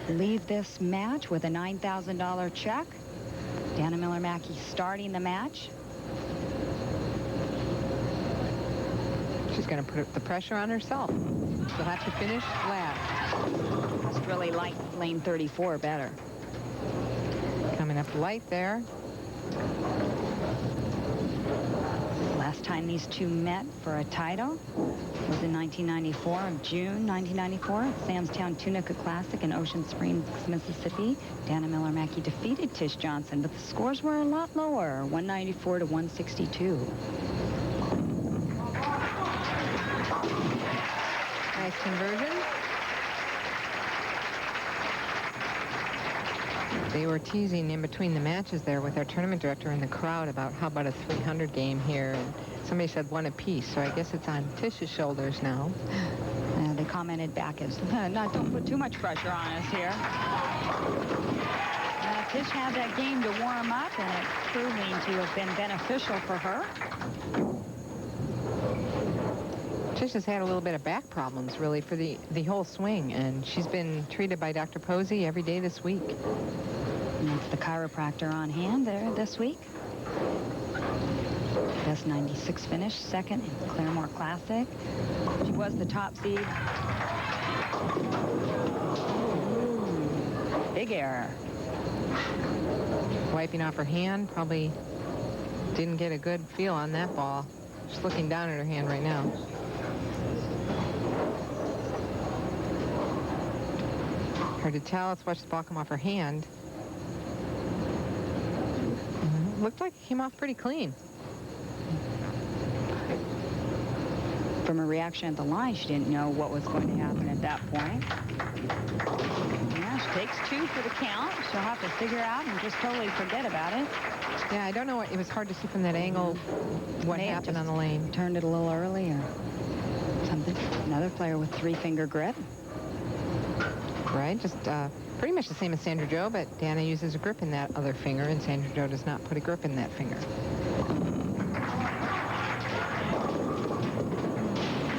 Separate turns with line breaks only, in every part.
leave this match with a $9,000 check. Dana Miller-Mackie starting the match.
She's going to put the pressure on herself. She'll have to finish last.
Must really like lane 34 better.
Coming up light there.
Last time these two met for a title was in 1994, of June 1994, at Samstown Tunica Classic in Ocean Springs, Mississippi. Dana Miller-Mackie defeated Tish Johnson, but the scores were a lot lower, 194 to 162.
Nice conversion. They were teasing in between the matches there with our tournament director in the crowd about how about a 300 game here. And somebody said one apiece, so I guess it's on Tish's shoulders now.
They commented back as, don't put too much pressure on us here. Tish had that game to warm up, and it's proving to have been beneficial for her.
Tish has had a little bit of back problems, really, for the whole swing, and she's been treated by Dr. Posey every day this week.
And that's the chiropractor on hand there this week. Best 96 finish, second in Claremore Classic. She was the top seed. Big error.
Wiping off her hand, probably didn't get a good feel on that ball. She's looking down at her hand right now. Hard to tell. Let's watch the ball come off her hand. Looked like it came off pretty clean.
From her reaction at the line, she didn't know what was going to happen at that point. Yeah, she takes two for the count. She'll have to figure out and just totally forget about it.
Yeah, I don't know. It was hard to see from that angle what happened on the lane.
Turned it a little early or something. Another player with three-finger grip.
Right, just pretty much the same as Sandra Jo, but Dana uses a grip in that other finger, and Sandra Jo does not put a grip in that finger.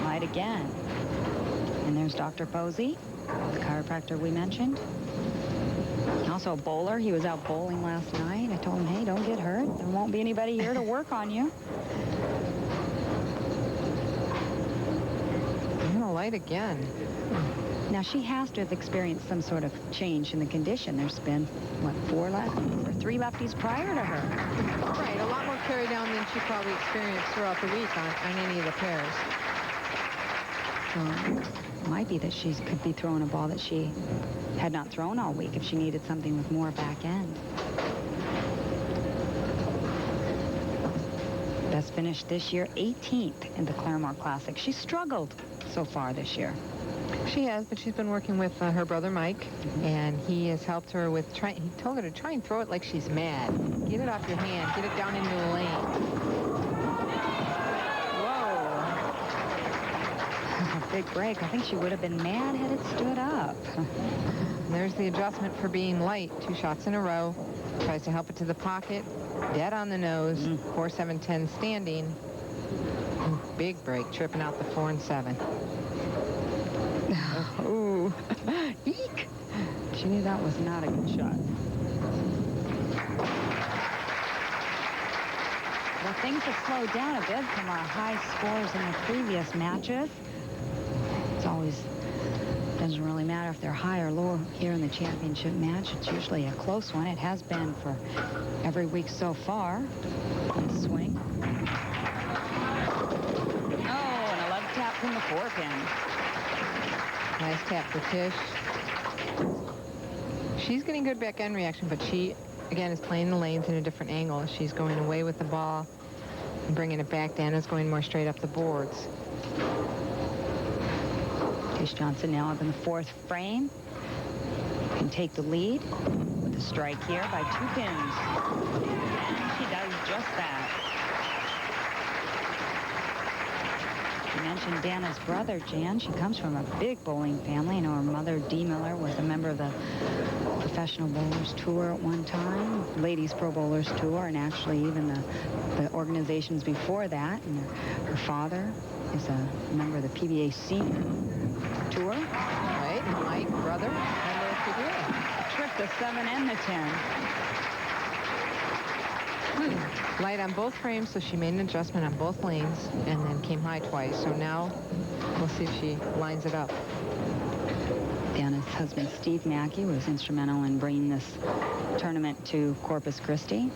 Right again. And there's Dr. Posey, the chiropractor we mentioned. Also a bowler. He was out bowling last night. I told him, hey, don't get hurt. There won't be anybody here to work on you.
And a light again.
Now, she has to have experienced some sort of change in the condition. There's been, what, four lefties or three lefties prior to her.
Right, a lot more carry down than she probably experienced throughout the week on any of the pairs.
So it might be that she could be throwing a ball that she had not thrown all week if she needed something with more back end. Best finish this year, 18th in the Claremore Classic. She struggled so far this year.
She has, but she's been working with her brother Mike, and he has helped her with he told her to try and throw it like she's mad. Get it off your hand. Get it down into the lane. Whoa.
A big break. I think she would have been mad had it stood up.
And there's the adjustment for being light. 2 shots in a row. Tries to help it to the pocket. Dead on the nose. 4-7-10 standing. Big break. Tripping out the 4 and 7.
Ooh. Eek. She knew that was not a good shot. Well, things have slowed down a bit from our high scores in the previous matches. It's always, doesn't really matter if they're high or low here in the championship match. It's usually a close one. It has been for every week so far in the swing. Oh, and a love tap from the 4-pin.
Nice tap for Tish. She's getting good back end reaction, but she, again, is playing the lanes in a different angle. She's going away with the ball and bringing it back. Dana's going more straight up the boards.
Tish Johnson now up in the 4th frame. Can take the lead with a strike here by 2 pins. And she does just that. You mentioned Dana's brother, Jan. She comes from a big bowling family. You know, her mother, Dee Miller, was a member of the Professional Bowlers Tour at one time, Ladies Pro Bowlers Tour, and actually even the organizations before that. And her father is a member of the PBA Senior Tour.
Right, Mike, brother, member of PBA.
the 7 and the 10.
Light on both frames, so she made an adjustment on both lanes and then came high twice. So now we'll see if she lines it up.
Deanna's husband, Steve Mackey, was instrumental in bringing this tournament to Corpus Christi.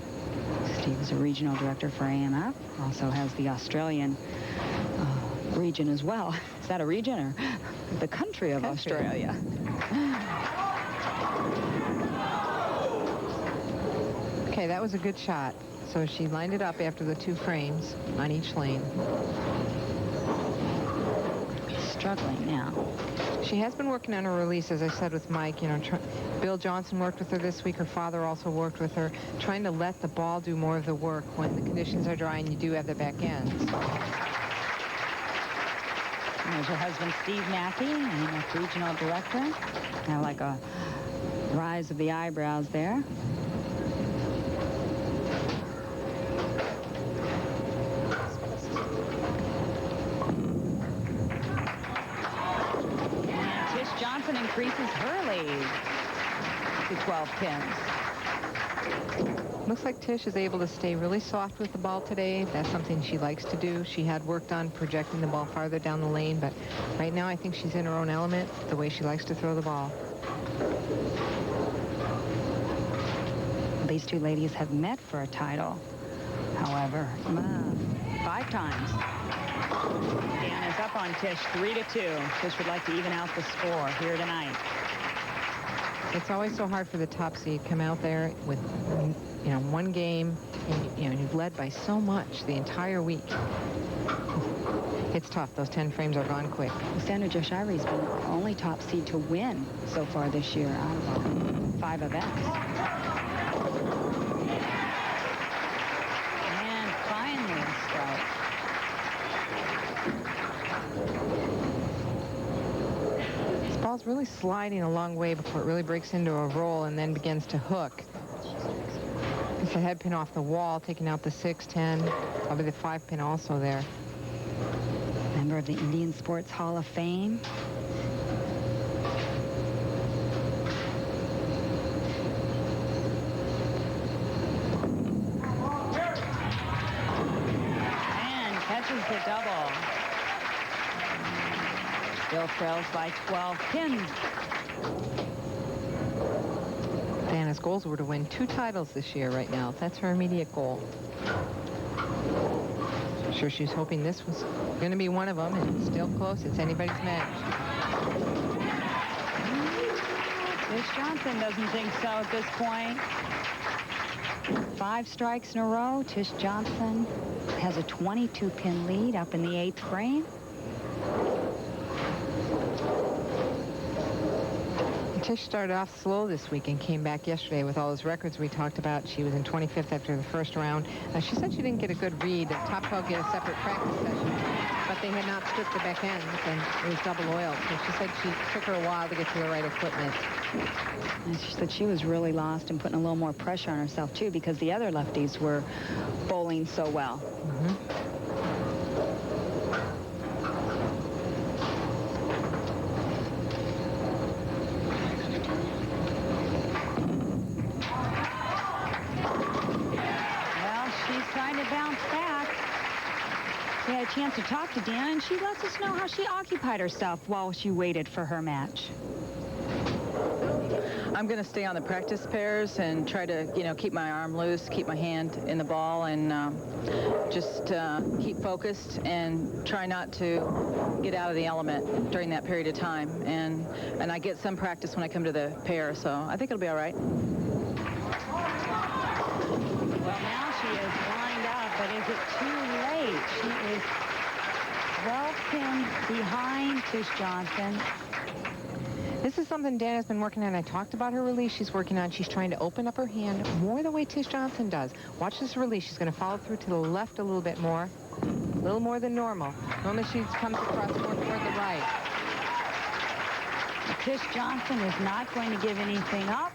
Steve is a regional director for AMF, also has the Australian region as well. Is that a region or the country of Australia?
Okay, that was a good shot. So she lined it up after the 2 frames on each lane.
Struggling now.
She has been working on her release, as I said with Mike. You know, Bill Johnson worked with her this week. Her father also worked with her, trying to let the ball do more of the work when the conditions are dry and you do have the back ends.
There's her husband, Steve Mackey, AMF regional director. Kind of like a rise of the eyebrows there. Johnson increases her lead to 12 pins.
Looks like Tish is able to stay really soft with the ball today. That's something she likes to do. She had worked on projecting the ball farther down the lane, but right now I think she's in her own element, the way she likes to throw the ball.
These two ladies have met for a title, however, 5 times. Deanna's up on Tish 3-2. Tish would like to even out the score here tonight.
It's always so hard for the top seed. Come out there with, you know, 1 game, and you've led by so much the entire week. It's tough. Those 10 frames are gone quick.
Sandra Joshire's been the only top seed to win so far this year out of 5 events. And finally a strike.
This ball's really sliding a long way before it really breaks into a roll and then begins to hook. It's a head pin off the wall, taking out the 6-10. Probably the 5 pin also there.
Member of the Indian Sports Hall of Fame. And catches the double. Still trails by 12 pins.
Diana's goals were to win 2 titles this year right now. That's her immediate goal. I'm sure she's hoping this was going to be one of them, and it's still close. It's anybody's match.
Tish Johnson doesn't think so at this point. 5 strikes in a row. Tish Johnson has a 22-pin lead up in the 8th frame.
Tish started off slow this week and came back yesterday with all those records we talked about. She was in 25th after the first round. She said she didn't get a good read. The top 12 get a separate practice session, but they had not stripped the back ends, and it was double oiled. So she said she took her a while to get to the right equipment.
And she said she was really lost and putting a little more pressure on herself, too, because the other lefties were bowling so well. We had a chance to talk to Deanna, and she lets us know how she occupied herself while she waited for her match.
I'm going to stay on the practice pairs and try to, keep my arm loose, keep my hand in the ball, and just keep focused and try not to get out of the element during that period of time. And I get some practice when I come to the pair, so I think it'll be all right.
Well, now she is lined up, but is it too late? She is 12 pins behind Tish Johnson.
This is something Dana's been working on. I talked about her release she's working on. She's trying to open up her hand more the way Tish Johnson does. Watch this release. She's going to follow through to the left a little bit more. A little more than normal. Normally she comes across more toward the right.
Tish Johnson is not going to give anything up.